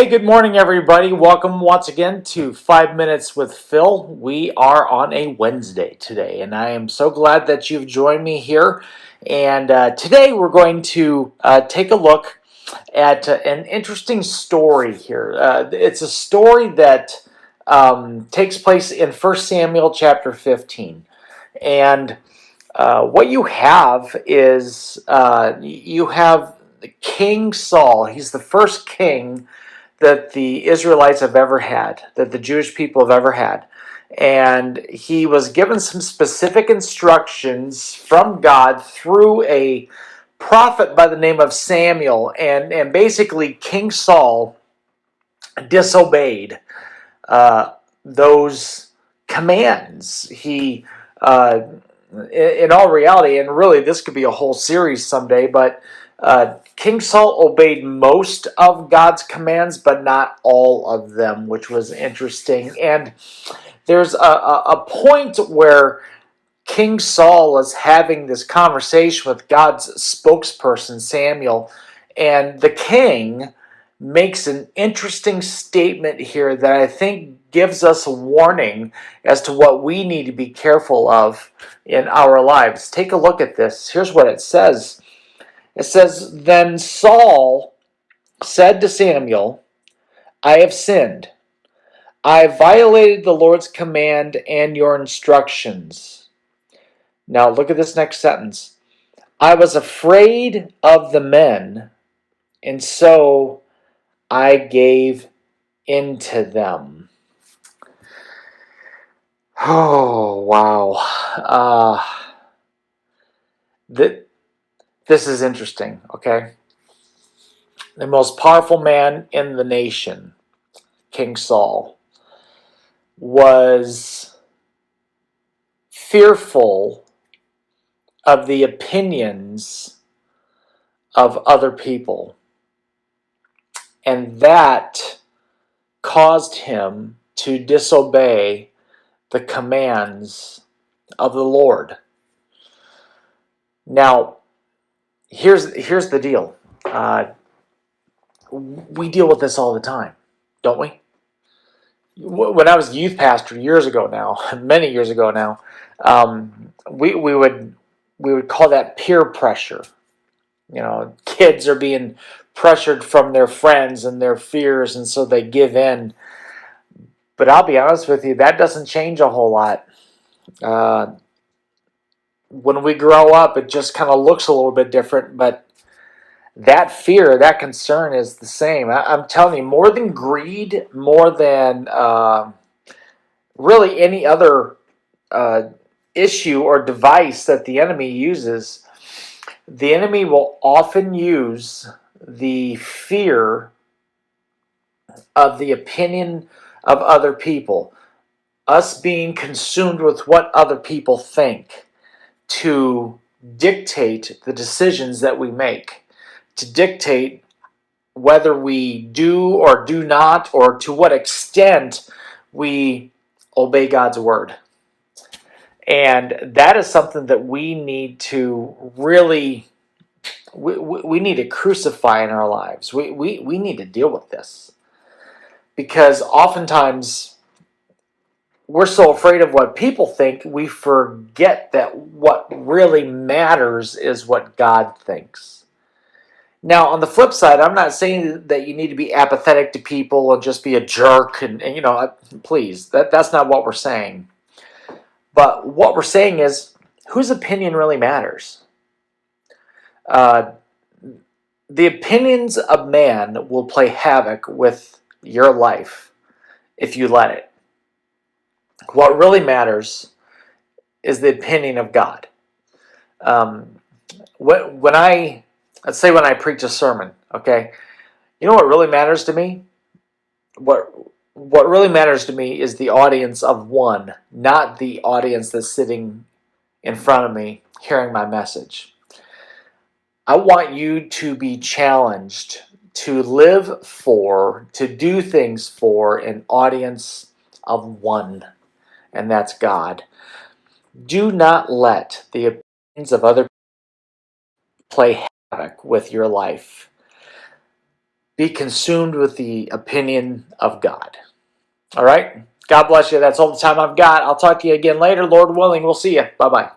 Hey, good morning, everybody. Welcome once again to 5 Minutes with Phil. We are on a Wednesday today, and I am so glad that you've joined me here. And today we're going to take a look at an interesting story here. It's a story that takes place in 1 Samuel chapter 15. And what you have is you have King Saul. He's the first king that the Israelites have ever had, that the Jewish people have ever had. And he was given some specific instructions from God through a prophet by the name of Samuel. And basically, King Saul disobeyed those commands. In all reality, and really this could be a whole series someday, but King Saul obeyed most of God's commands, but not all of them, which was interesting. And there's a point where King Saul is having this conversation with God's spokesperson, Samuel, and the king makes an interesting statement here that I think gives us a warning as to what we need to be careful of in our lives. Take a look at this. Here's what it says. It says, "Then Saul said to Samuel, I have sinned. I violated the Lord's command and your instructions." Now look at this next sentence. "I was afraid of the men, and so I gave in to them." Oh, wow. This is interesting, okay? The most powerful man in the nation, King Saul, was fearful of the opinions of other people. And that caused him to disobey the commands of the Lord. Now, here's the deal. We deal with this all the time, don't we? When I was youth pastor years ago now, many years ago now, we would call that peer pressure. You know, kids are being pressured from their friends and their fears, and so they give in. But I'll be honest with you, that doesn't change a whole lot. When we grow up, it just kind of looks a little bit different, but that fear, that concern is the same. I'm telling you, more than greed, more than really any other issue or device that the enemy uses, the enemy will often use the fear of the opinion of other people, us being consumed with what other people think, to dictate the decisions that we make, to dictate whether we do or do not, or to what extent we obey God's word. And that is something that we need to really, we need to crucify in our lives. We need to deal with this. Because oftentimes we're so afraid of what people think, we forget that what really matters is what God thinks. Now, on the flip side, I'm not saying that you need to be apathetic to people and just be a jerk, and you know, please, that's not what we're saying. But what we're saying is, whose opinion really matters? The opinions of man will play havoc with your life if you let it. What really matters is the opinion of God. Let's say when I preach a sermon, okay, you know what really matters to me? What really matters to me is the audience of one, not the audience that's sitting in front of me hearing my message. I want you to be challenged to live for, to do things for an audience of one, and that's God. Do not let the opinions of other people play havoc with your life. be consumed with the opinion of God. All right? God bless you. That's all the time I've got. I'll talk to you again later. Lord willing, we'll see you. Bye-bye.